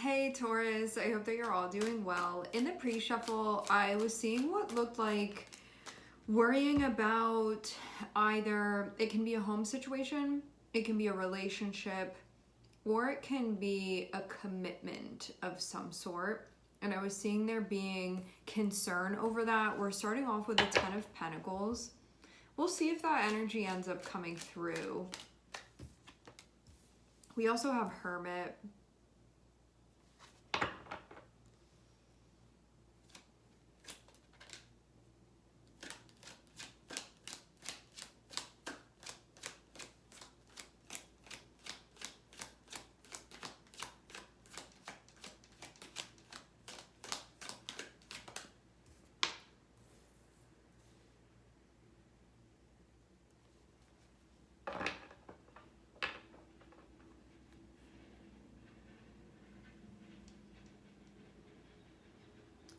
Hey Taurus, I hope that you're all doing well. In the pre-shuffle, I was seeing what looked like worrying about either, it can be a home situation, it can be a relationship, or it can be a commitment of some sort. And I was seeing there being concern over that. We're starting off with the Ten of Pentacles. We'll see if that energy ends up coming through. We also have Hermit.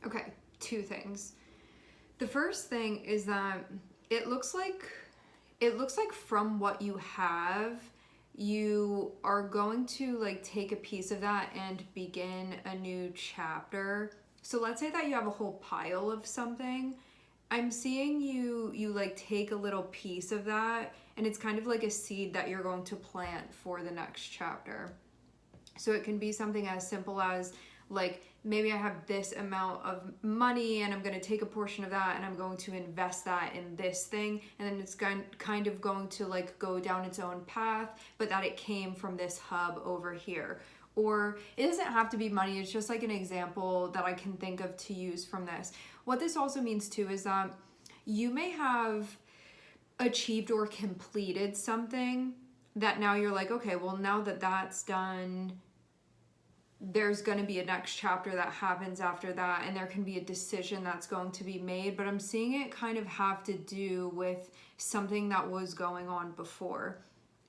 Okay, two things. The first thing is that it looks like from what you have, you are going to like take a piece of that and begin a new chapter. So let's say that you have a whole pile of something. I'm seeing you like take a little piece of that, and it's kind of like a seed that you're going to plant for the next chapter. So it can be something as simple as like, maybe I have this amount of money and I'm going to take a portion of that and I'm going to invest that in this thing, and then it's kind of going to like go down its own path, but that it came from this hub over here. Or it doesn't have to be money, it's just like an example that I can think of to use from this. What this also means too is that you may have achieved or completed something that now you're like, okay, well now that that's done, there's going to be a next chapter that happens after that, and there can be a decision that's going to be made. But I'm seeing it kind of have to do with something that was going on before.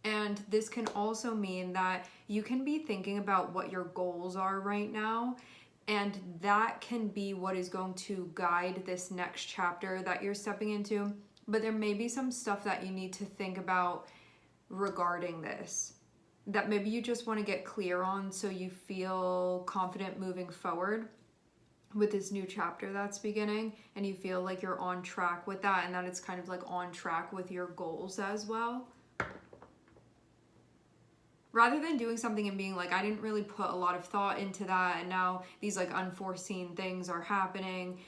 And this can also mean that you can be thinking about what your goals are right now, and that can be what is going to guide this next chapter that you're stepping into. But there may be some stuff that you need to think about regarding this, that maybe you just want to get clear on so you feel confident moving forward with this new chapter that's beginning, and you feel like you're on track with that, and that it's kind of like on track with your goals as well. Rather than doing something and being like, I didn't really put a lot of thought into that, and now these like unforeseen things are happening.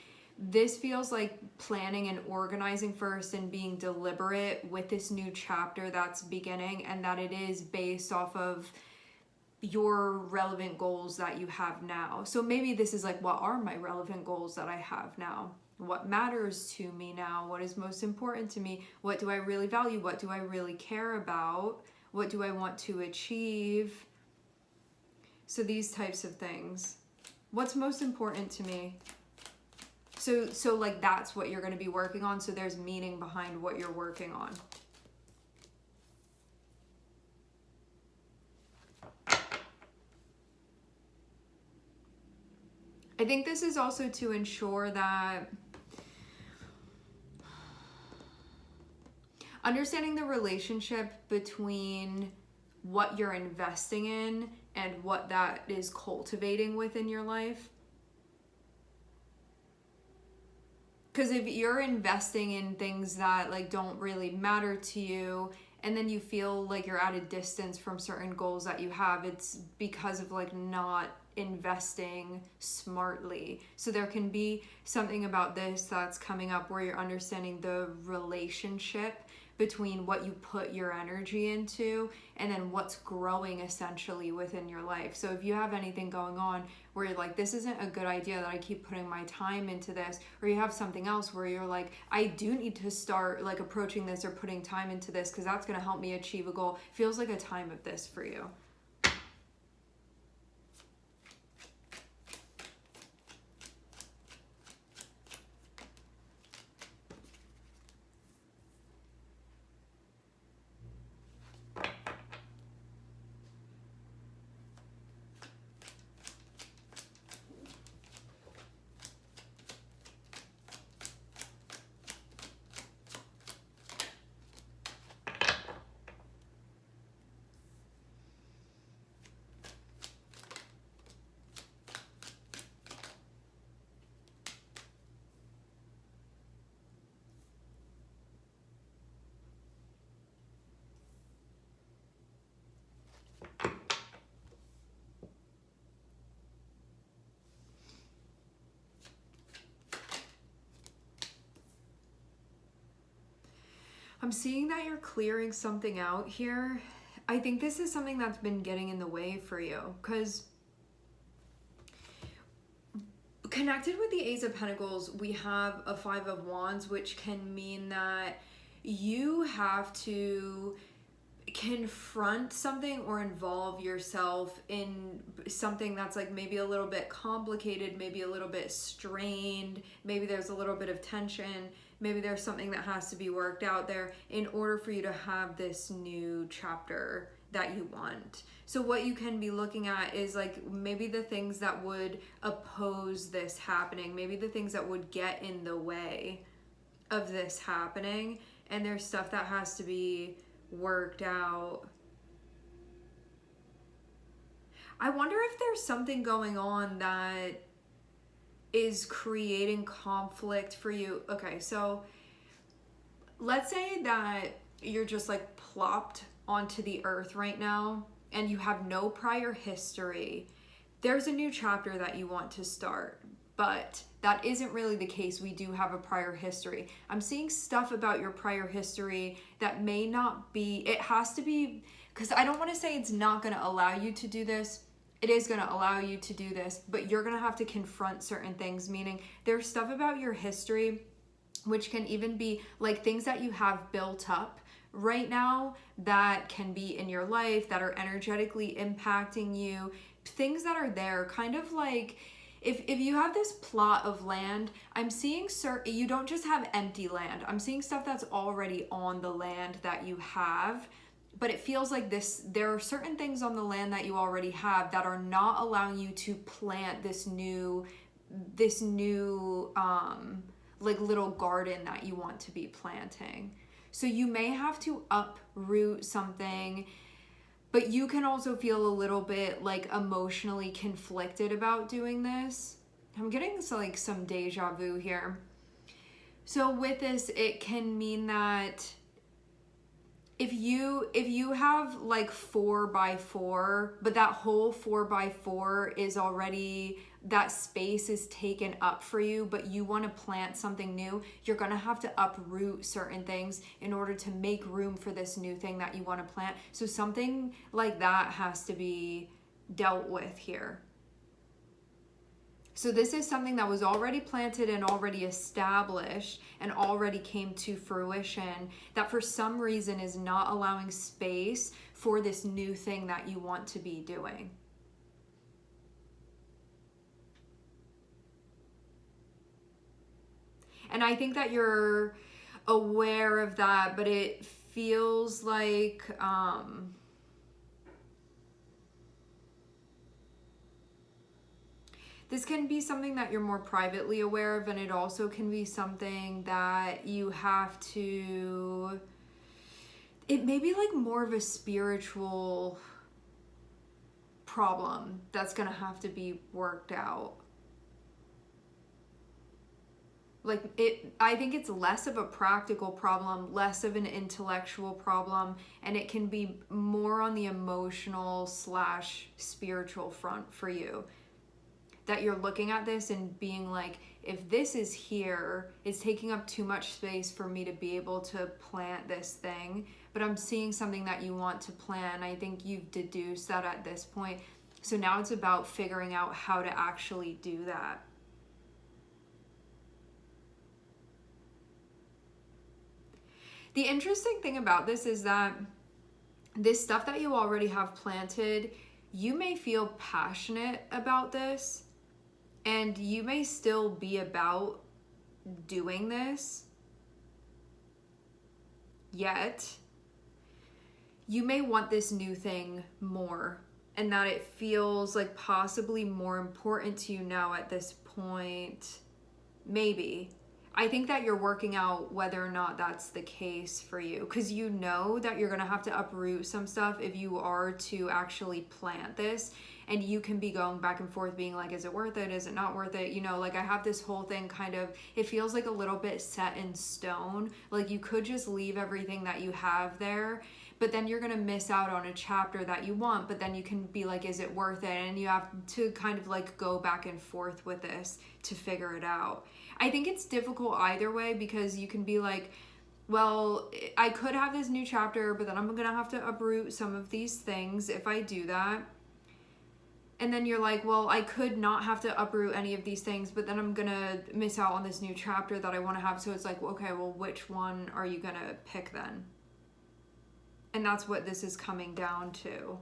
This feels like planning and organizing first and being deliberate with this new chapter that's beginning, and that it is based off of your relevant goals that you have now. So maybe this is like, what are my relevant goals that I have now? What matters to me now? What is most important to me? What do I really value? What do I really care about? What do I want to achieve? So these types of things. What's most important to me? So like that's what you're going to be working on. So there's meaning behind what you're working on. I think this is also to ensure that understanding the relationship between what you're investing in and what that is cultivating within your life. Because if you're investing in things that like don't really matter to you, and then you feel like you're at a distance from certain goals that you have, it's because of like not investing smartly. So there can be something about this that's coming up where you're understanding the relationship between what you put your energy into and then what's growing essentially within your life. So if you have anything going on where you're like, this isn't a good idea that I keep putting my time into this, or you have something else where you're like, I do need to start like approaching this or putting time into this because that's going to help me achieve a goal, feels like a time of this for you. I'm seeing that you're clearing something out here. I think this is something that's been getting in the way for you, because connected with the Ace of Pentacles, we have a Five of Wands, which can mean that you have to confront something or involve yourself in something that's like maybe a little bit complicated, maybe a little bit strained, maybe there's a little bit of tension, maybe there's something that has to be worked out there in order for you to have this new chapter that you want. So what you can be looking at is like maybe the things that would oppose this happening, maybe the things that would get in the way of this happening, and there's stuff that has to be worked out. I wonder if there's something going on that is creating conflict for you. Okay, so let's say that you're just like plopped onto the earth right now and you have no prior history. There's a new chapter that you want to start, but that isn't really the case. We do have a prior history. I'm seeing stuff about your prior history that may not be, it has to be, because I don't want to say it's not going to allow you to do this. It is going to allow you to do this, but you're going to have to confront certain things, meaning there's stuff about your history, which can even be like things that you have built up right now that can be in your life that are energetically impacting you, things that are there, kind of like, if you have this plot of land, I'm seeing you don't just have empty land. I'm seeing stuff that's already on the land that you have, but it feels like there are certain things on the land that you already have that are not allowing you to plant this new like little garden that you want to be planting. So you may have to uproot something, but you can also feel a little bit like emotionally conflicted about doing this. I'm getting like some deja vu here. So with this, it can mean that if you have like 4x4, but that whole 4x4 is already, that space is taken up for you, but you want to plant something new, you're going to have to uproot certain things in order to make room for this new thing that you want to plant. So something like that has to be dealt with here. So this is something that was already planted and already established and already came to fruition that for some reason is not allowing space for this new thing that you want to be doing. And I think that you're aware of that, but it feels like this can be something that you're more privately aware of, and it also can be something that you have to, it may be like more of a spiritual problem that's gonna have to be worked out. Like I think it's less of a practical problem, less of an intellectual problem, and it can be more on the emotional / spiritual front for you. That you're looking at this and being like, if this is here, it's taking up too much space for me to be able to plant this thing, but I'm seeing something that you want to plant. I think you've deduced that at this point. So now it's about figuring out how to actually do that. The interesting thing about this is that this stuff that you already have planted, you may feel passionate about this, and you may still be about doing this, yet you may want this new thing more, and that it feels like possibly more important to you now at this point. Maybe. I think that you're working out whether or not that's the case for you, because you know that you're going to have to uproot some stuff if you are to actually plant this, and you can be going back and forth being like, is it worth it? Is it not worth it? You know, like I have this whole thing kind of, it feels like a little bit set in stone. Like you could just leave everything that you have there, but then you're going to miss out on a chapter that you want, but then you can be like, is it worth it? And you have to kind of like go back and forth with this to figure it out. I think it's difficult either way, because you can be like, well, I could have this new chapter, but then I'm gonna have to uproot some of these things if I do that. And then you're like, well, I could not have to uproot any of these things, but then I'm gonna miss out on this new chapter that I want to have. So it's like, okay, well, which one are you gonna pick then? And that's what this is coming down to.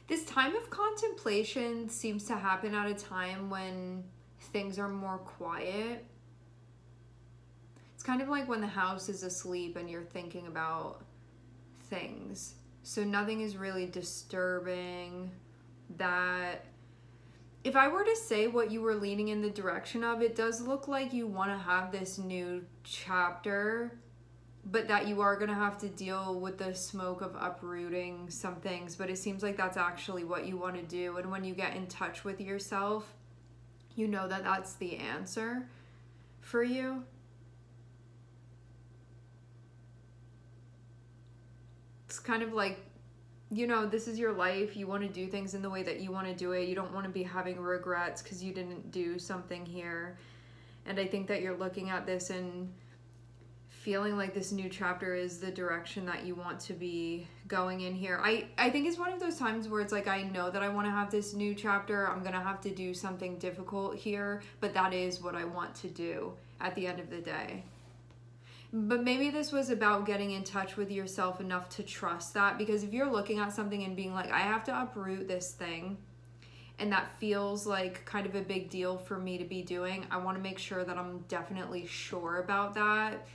This time of contemplation seems to happen at a time when things are more quiet. It's kind of like when the house is asleep and you're thinking about things. So nothing is really disturbing. That if I were to say what you were leaning in the direction of, it does look like you want to have this new chapter, but that you are going to have to deal with the smoke of uprooting some things. But it seems like that's actually what you want to do. And when you get in touch with yourself, you know that that's the answer for you. It's kind of like, you know, this is your life. You want to do things in the way that you want to do it. You don't want to be having regrets because you didn't do something here. And I think that you're looking at this and feeling like this new chapter is the direction that you want to be going in here. I think it's one of those times where it's like, I know that I want to have this new chapter. I'm going to have to do something difficult here, but that is what I want to do at the end of the day. But maybe this was about getting in touch with yourself enough to trust that, because if you're looking at something and being like, I have to uproot this thing, and that feels like kind of a big deal for me to be doing, I want to make sure that I'm definitely sure about that.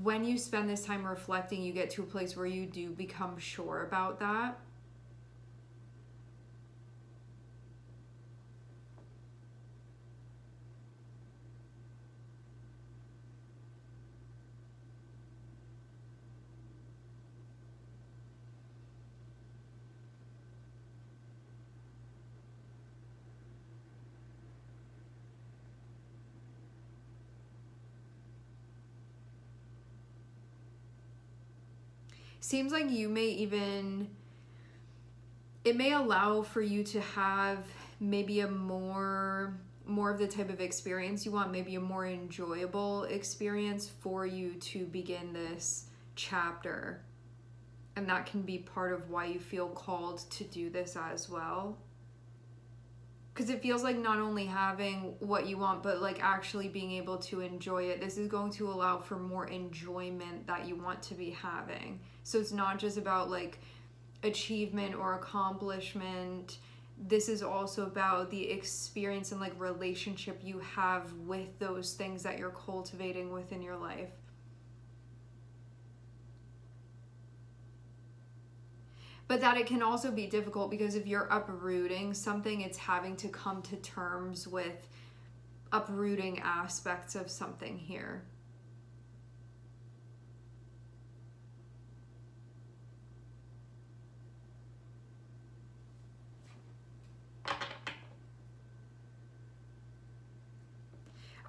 When you spend this time reflecting, you get to a place where you do become sure about that. Seems like you may even, it may allow for you to have maybe a more of the type of experience you want, maybe a more enjoyable experience for you to begin this chapter. And that can be part of why you feel called to do this as well. Because it feels like not only having what you want, but like actually being able to enjoy it. This is going to allow for more enjoyment that you want to be having. So it's not just about like achievement or accomplishment. This is also about the experience and like relationship you have with those things that you're cultivating within your life. But that it can also be difficult because if you're uprooting something, it's having to come to terms with uprooting aspects of something here.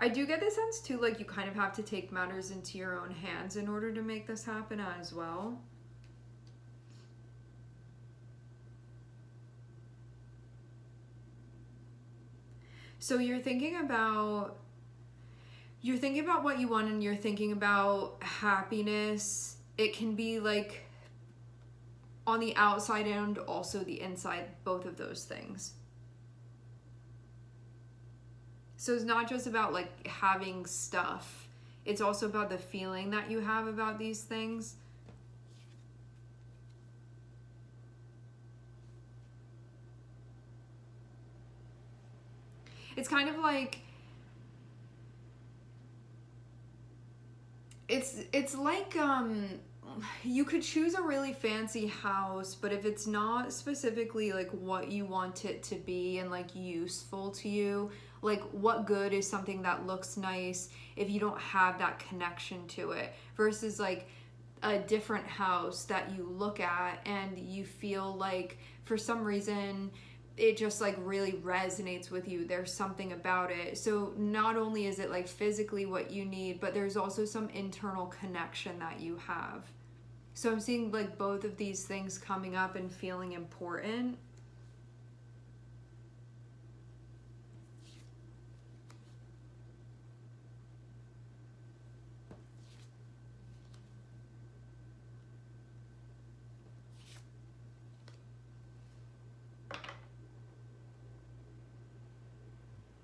I do get the sense too, like you kind of have to take matters into your own hands in order to make this happen as well. So you're thinking about what you want, and you're thinking about happiness. It can be like on the outside and also the inside, both of those things. So it's not just about like having stuff. it's also about the feeling that you have about these things. It's kind of like, it's like you could choose a really fancy house, but if it's not specifically like what you want it to be and like useful to you, like what good is something that looks nice if you don't have that connection to it, versus like a different house that you look at and you feel like for some reason it just like really resonates with you. There's something about it. So not only is it like physically what you need, but there's also some internal connection that you have. So I'm seeing like both of these things coming up and feeling important.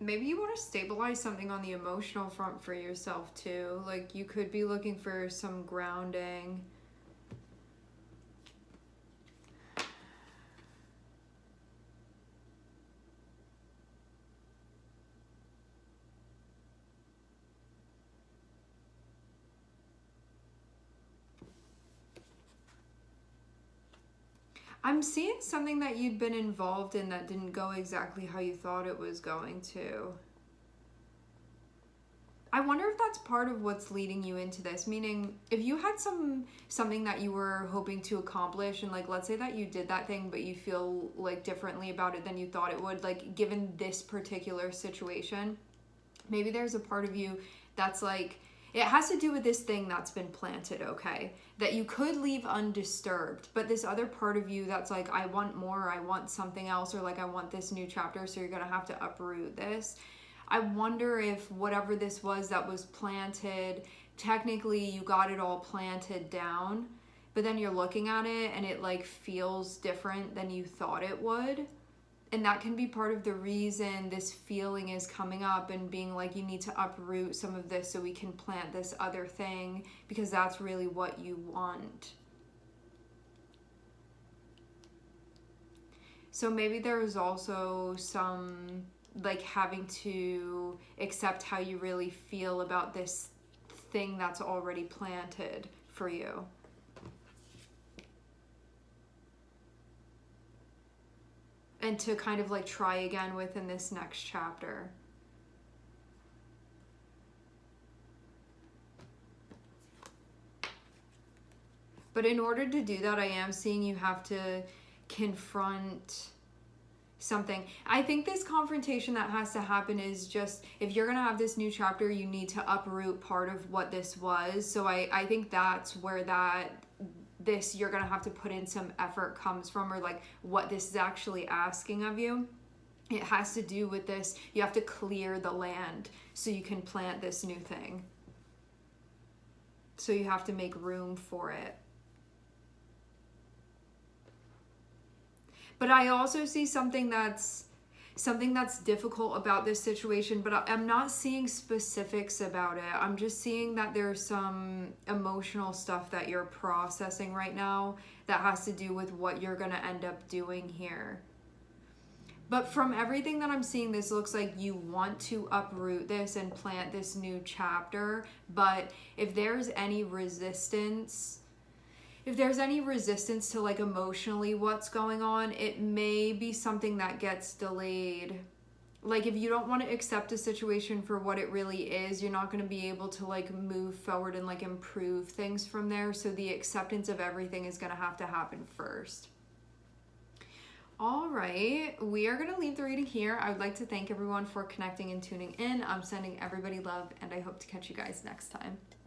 Maybe you want to stabilize something on the emotional front for yourself too. Like you could be looking for some grounding. I'm seeing something that you'd been involved in that didn't go exactly how you thought it was going to. I wonder if that's part of what's leading you into this. Meaning, if you had something that you were hoping to accomplish, and like let's say that you did that thing, but you feel like differently about it than you thought it would, like given this particular situation, maybe there's a part of you that's like, it has to do with this thing that's been planted, okay? That you could leave undisturbed, but this other part of you that's like, I want more, I want something else, or like I want this new chapter, so you're gonna have to uproot this. I wonder if whatever this was that was planted, technically you got it all planted down, but then you're looking at it and it like feels different than you thought it would. And that can be part of the reason this feeling is coming up and being like, you need to uproot some of this so we can plant this other thing, because that's really what you want. So maybe there is also some like having to accept how you really feel about this thing that's already planted for you. And to kind of like try again within this next chapter. But in order to do that, I am seeing you have to confront something. I think this confrontation that has to happen is just, if you're going to have this new chapter, you need to uproot part of what this was. So I think that's where this you're gonna have to put in some effort comes from, or like what this is actually asking of you. It has to do with this, you have to clear the land so you can plant this new thing. So you have to make room for it. But I also see something that's difficult about this situation, but I'm not seeing specifics about it. I'm just seeing that there's some emotional stuff that you're processing right now that has to do with what you're going to end up doing here. But from everything that I'm seeing, this looks like you want to uproot this and plant this new chapter. But if there's any resistance to like emotionally what's going on, it may be something that gets delayed. Like if you don't want to accept a situation for what it really is, you're not going to be able to like move forward and like improve things from there. So the acceptance of everything is going to have to happen first. All right, we are going to leave the reading here. I would like to thank everyone for connecting and tuning in. I'm sending everybody love, and I hope to catch you guys next time.